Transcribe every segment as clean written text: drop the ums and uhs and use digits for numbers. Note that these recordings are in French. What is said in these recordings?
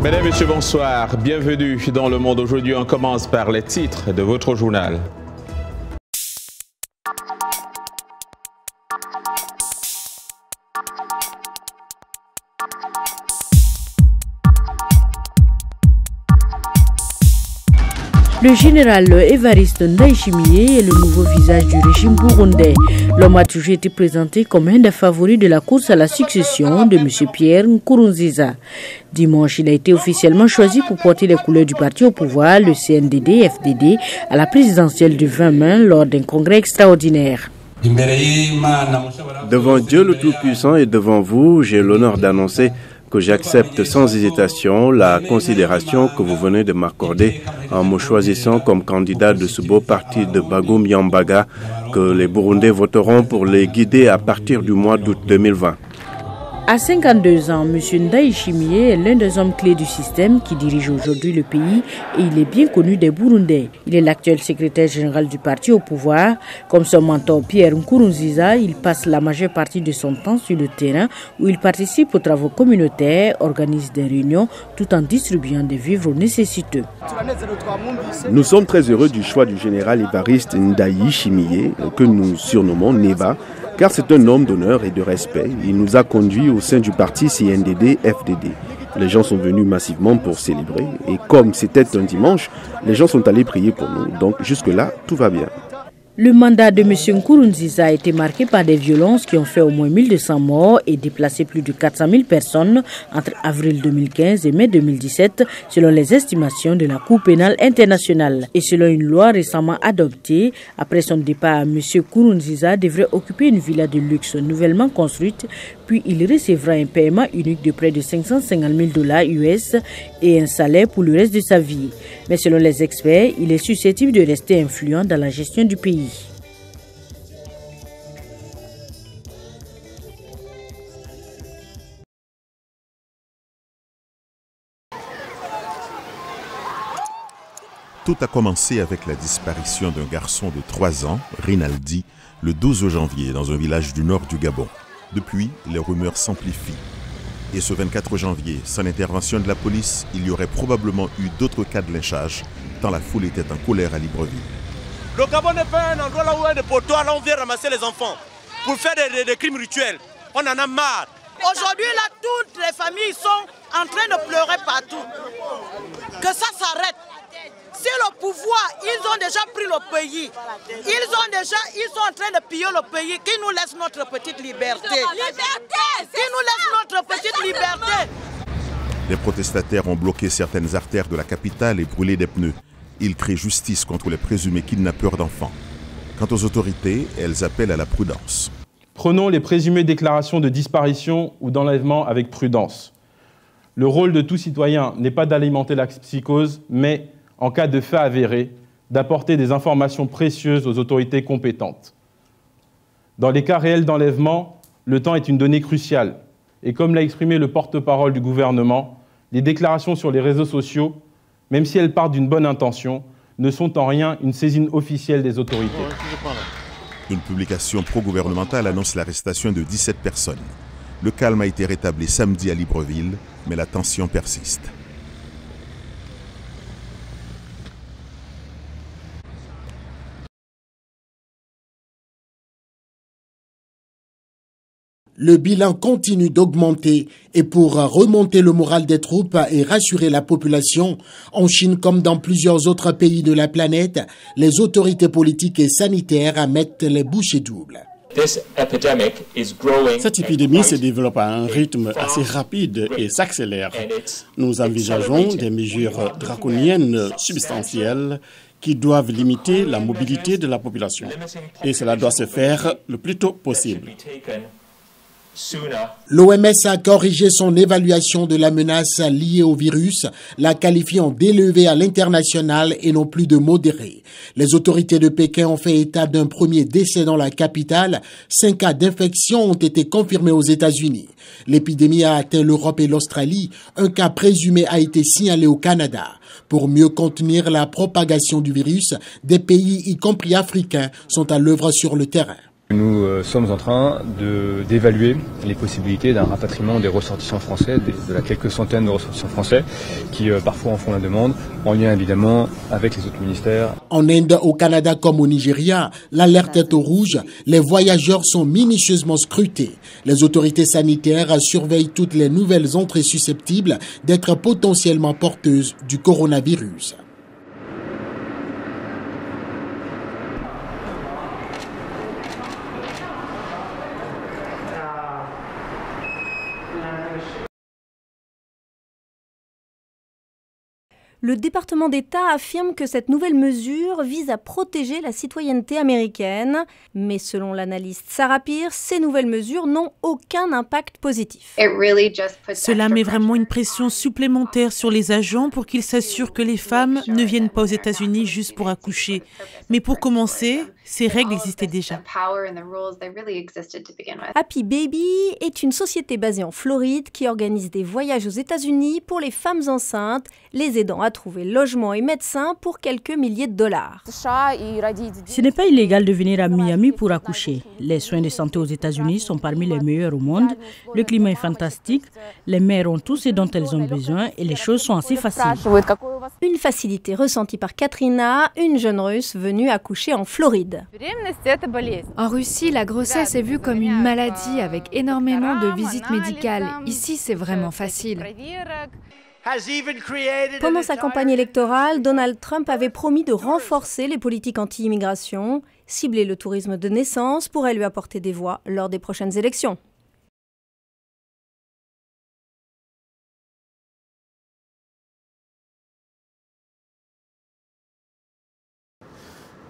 Mesdames, Messieurs, bonsoir. Bienvenue dans Le Monde. Aujourd'hui, on commence par les titres de votre journal. Le général Évariste Ndayishimiye est le nouveau visage du régime burundais. L'homme a toujours été présenté comme un des favoris de la course à la succession de M. Pierre Nkurunziza. Dimanche, il a été officiellement choisi pour porter les couleurs du parti au pouvoir, le CNDD-FDD, à la présidentielle du 20 mai lors d'un congrès extraordinaire. Devant Dieu le Tout-Puissant et devant vous, j'ai l'honneur d'annoncer que j'accepte sans hésitation la considération que vous venez de m'accorder en me choisissant comme candidat de ce beau parti de Bagum Yambaga que les Burundais voteront pour les guider à partir du mois d'août 2020. À 52 ans, M. Ndayishimiye est l'un des hommes clés du système qui dirige aujourd'hui le pays et il est bien connu des Burundais. Il est l'actuel secrétaire général du parti au pouvoir. Comme son mentor Pierre Nkurunziza, il passe la majeure partie de son temps sur le terrain où il participe aux travaux communautaires, organise des réunions tout en distribuant des vivres aux nécessiteux. Nous sommes très heureux du choix du général Évariste Ndayishimiye que nous surnommons Neva, car c'est un homme d'honneur et de respect. Il nous a conduits au sein du parti CNDD-FDD. Les gens sont venus massivement pour célébrer et comme c'était un dimanche, les gens sont allés prier pour nous. Donc jusque-là, tout va bien. Le mandat de M. Nkurunziza a été marqué par des violences qui ont fait au moins 1200 morts et déplacé plus de 400 000 personnes entre avril 2015 et mai 2017, selon les estimations de la Cour pénale internationale. Et selon une loi récemment adoptée, après son départ, M. Nkurunziza devrait occuper une villa de luxe nouvellement construite, puis il recevra un paiement unique de près de 550 000 $ US et un salaire pour le reste de sa vie. Mais selon les experts, il est susceptible de rester influent dans la gestion du pays. Tout a commencé avec la disparition d'un garçon de 3 ans, Rinaldi, le 12 janvier dans un village du nord du Gabon. Depuis, les rumeurs s'amplifient. Et ce 24 janvier, sans l'intervention de la police, il y aurait probablement eu d'autres cas de lynchage, tant la foule était en colère à Libreville. Le Gabon n'est pas un endroit là où il y a des poteaux, là on vient ramasser les enfants pour faire des crimes rituels. On en a marre. Aujourd'hui, là, toutes les familles sont en train de pleurer partout. Que ça s'arrête. Si le pouvoir, ils ont déjà pris le pays, ils sont en train de piller le pays, qui nous laisse notre petite liberté. Qui nous laisse notre petite liberté. Les protestataires ont bloqué certaines artères de la capitale et brûlé des pneus. Ils crient justice contre les présumés kidnappeurs d'enfants. Quant aux autorités, elles appellent à la prudence. Prenons les présumées déclarations de disparition ou d'enlèvement avec prudence. Le rôle de tout citoyen n'est pas d'alimenter la psychose, mais, en cas de fait avéré, d'apporter des informations précieuses aux autorités compétentes. Dans les cas réels d'enlèvement, le temps est une donnée cruciale. Et comme l'a exprimé le porte-parole du gouvernement, les déclarations sur les réseaux sociaux, même si elles partent d'une bonne intention, ne sont en rien une saisine officielle des autorités. Une publication pro-gouvernementale annonce l'arrestation de 17 personnes. Le calme a été rétabli samedi à Libreville, mais la tension persiste. Le bilan continue d'augmenter et pour remonter le moral des troupes et rassurer la population, en Chine comme dans plusieurs autres pays de la planète, les autorités politiques et sanitaires mettent les bouchées doubles. Cette épidémie se développe à un rythme assez rapide et s'accélère. Nous envisageons des mesures draconiennes substantielles qui doivent limiter la mobilité de la population. Et cela doit se faire le plus tôt possible. L'OMS a corrigé son évaluation de la menace liée au virus, la qualifiant d'élevée à l'international et non plus de modérée. Les autorités de Pékin ont fait état d'un premier décès dans la capitale. 5 cas d'infection ont été confirmés aux États-Unis. L'épidémie a atteint l'Europe et l'Australie. Un cas présumé a été signalé au Canada. Pour mieux contenir la propagation du virus, des pays, y compris africains, sont à l'œuvre sur le terrain. Nous sommes en train d'évaluer les possibilités d'un rapatriement des ressortissants français, de la quelques centaines de ressortissants français qui parfois en font la demande, en lien évidemment avec les autres ministères. En Inde, au Canada comme au Nigeria, l'alerte est au rouge. Les voyageurs sont minutieusement scrutés. Les autorités sanitaires surveillent toutes les nouvelles entrées susceptibles d'être potentiellement porteuses du coronavirus. Le département d'État affirme que cette nouvelle mesure vise à protéger la citoyenneté américaine. Mais selon l'analyste Sarah Pierce, ces nouvelles mesures n'ont aucun impact positif. Cela met vraiment une pression supplémentaire sur les agents pour qu'ils s'assurent que les femmes ne viennent pas aux États-Unis juste pour accoucher. Mais pour commencer, ces règles existaient déjà. Happy Baby est une société basée en Floride qui organise des voyages aux États-Unis pour les femmes enceintes, les aidant à trouver logement et médecin pour quelques milliers de dollars. Ce n'est pas illégal de venir à Miami pour accoucher. Les soins de santé aux États-Unis sont parmi les meilleurs au monde. Le climat est fantastique. Les mères ont tout ce dont elles ont besoin et les choses sont assez faciles. Une facilité ressentie par Katrina, une jeune Russe venue accoucher en Floride. En Russie, la grossesse est vue comme une maladie avec énormément de visites médicales. Ici, c'est vraiment facile. Pendant sa campagne électorale, Donald Trump avait promis de renforcer les politiques anti-immigration. Cibler le tourisme de naissance pourrait lui apporter des voix lors des prochaines élections.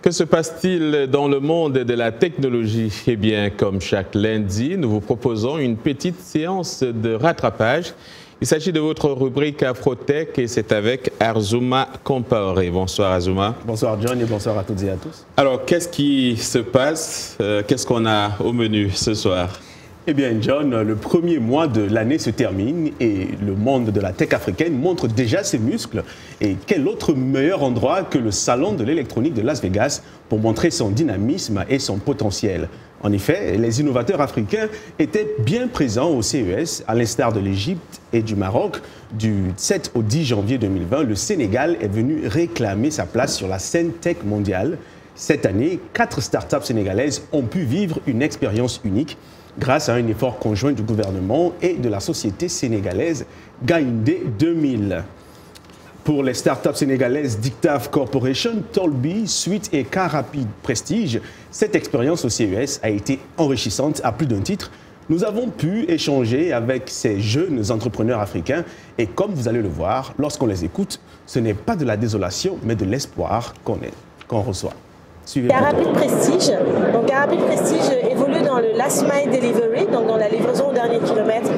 Que se passe-t-il dans le monde de la technologie? Eh bien, comme chaque lundi, nous vous proposons une petite séance de rattrapage. Il s'agit de votre rubrique Afrotech et c'est avec Azuma Compaoré. Bonsoir Azuma. Bonsoir John et bonsoir à toutes et à tous. Alors, qu'est-ce qui se passe? Qu'est-ce qu'on a au menu ce soir? Eh bien John, le premier mois de l'année se termine et le monde de la tech africaine montre déjà ses muscles. Et quel autre meilleur endroit que le salon de l'électronique de Las Vegas pour montrer son dynamisme et son potentiel? En effet, les innovateurs africains étaient bien présents au CES, à l'instar de l'Égypte et du Maroc. Du 7 au 10 janvier 2020, le Sénégal est venu réclamer sa place sur la scène tech mondiale. Cette année, 4 startups sénégalaises ont pu vivre une expérience unique grâce à un effort conjoint du gouvernement et de la société sénégalaise Gaïndé 2000. Pour les startups sénégalaises Dictave Corporation, Tolby, Suite et Car Rapide Prestige, cette expérience au CES a été enrichissante à plus d'un titre. Nous avons pu échanger avec ces jeunes entrepreneurs africains et comme vous allez le voir, lorsqu'on les écoute, ce n'est pas de la désolation, mais de l'espoir qu'on reçoit. Car Rapide Prestige. Donc Car Rapide Prestige évolue dans le Last Mile Delivery, donc dans la livraison au dernier kilomètre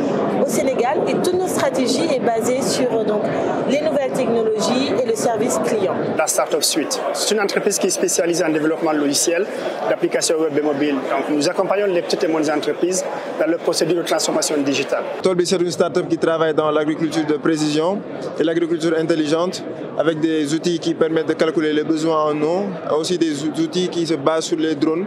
au Sénégal. Et toute notre stratégie est basée sur les nouvelles technologies et le service client. La Startup Suite, c'est une entreprise qui est spécialisée en développement logiciel, d'applications web et mobile. Donc nous accompagnons les petites et moyennes entreprises dans leur procédure de transformation digitale. Tolby, c'est une startup qui travaille dans l'agriculture de précision et l'agriculture intelligente avec des outils qui permettent de calculer les besoins en eau, aussi des outils qui se basent sur les drones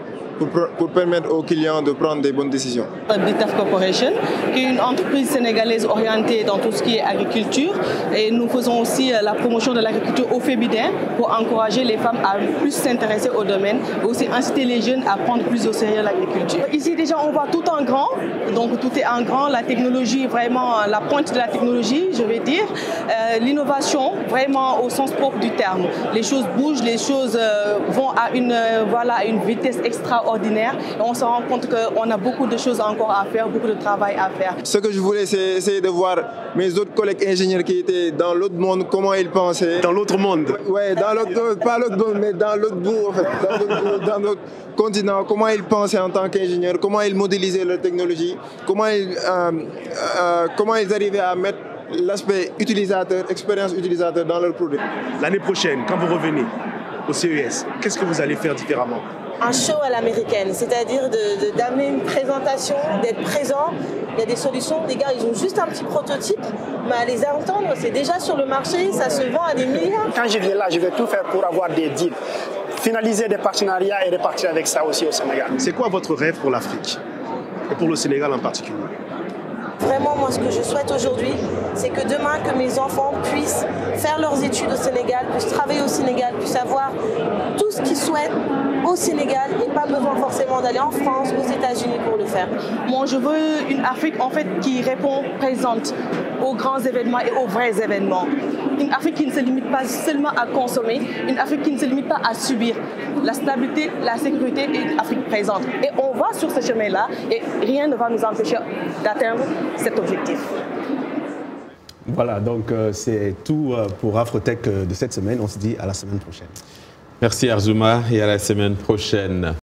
pour permettre aux clients de prendre des bonnes décisions. Dictave Corporation, qui est une entreprise sénégalaise orientée dans tout ce qui est agriculture. Et nous faisons aussi la promotion de l'agriculture au féminin pour encourager les femmes à plus s'intéresser au domaine et aussi inciter les jeunes à prendre plus au sérieux l'agriculture. Ici déjà on voit tout en grand, donc tout est en grand, la technologie, vraiment la pointe de la technologie, je vais dire. L'innovation, vraiment au sens propre du terme. Les choses bougent, les choses vont à une vitesse extraordinaire. Et on se rend compte qu'on a beaucoup de choses encore à faire, beaucoup de travail à faire. Ce que je voulais, c'est essayer de voir mes autres collègues ingénieurs qui étaient dans l'autre monde, comment ils pensaient. Dans l'autre monde? Oui, pas l'autre monde, mais dans l'autre bout, en fait, dans notre continent. Comment ils pensaient en tant qu'ingénieurs, comment ils modélisaient leur technologie, comment ils arrivaient à mettre l'aspect utilisateur, expérience utilisateur dans leurs produits. L'année prochaine, quand vous revenez au CES, qu'est-ce que vous allez faire différemment? Un show à l'américaine, c'est-à-dire d'amener une présentation, d'être présent. Il y a des solutions, les gars, ils ont juste un petit prototype, mais à les entendre, c'est déjà sur le marché, ça se vend à des milliards. Quand je viens là, je vais tout faire pour avoir des deals. finaliser des partenariats et repartir avec ça aussi au Sénégal. C'est quoi votre rêve pour l'Afrique et pour le Sénégal en particulier? Vraiment, moi, ce que je souhaite aujourd'hui, c'est que demain, que mes enfants puissent faire leurs études au Sénégal, puissent travailler au Sénégal, puissent avoir tout ce qu'ils souhaitent au Sénégal et pas besoin forcément d'aller en France, aux États-Unis pour le faire. Moi, je veux une Afrique en fait qui répond présente aux grands événements et aux vrais événements. Une Afrique qui ne se limite pas seulement à consommer, une Afrique qui ne se limite pas à subir. La stabilité, la sécurité et une Afrique présente. Et on va sur ce chemin-là et rien ne va nous empêcher d'atteindre cet objectif. Voilà, donc c'est tout pour Afrotech de cette semaine. On se dit à la semaine prochaine. Merci Arzouma et à la semaine prochaine.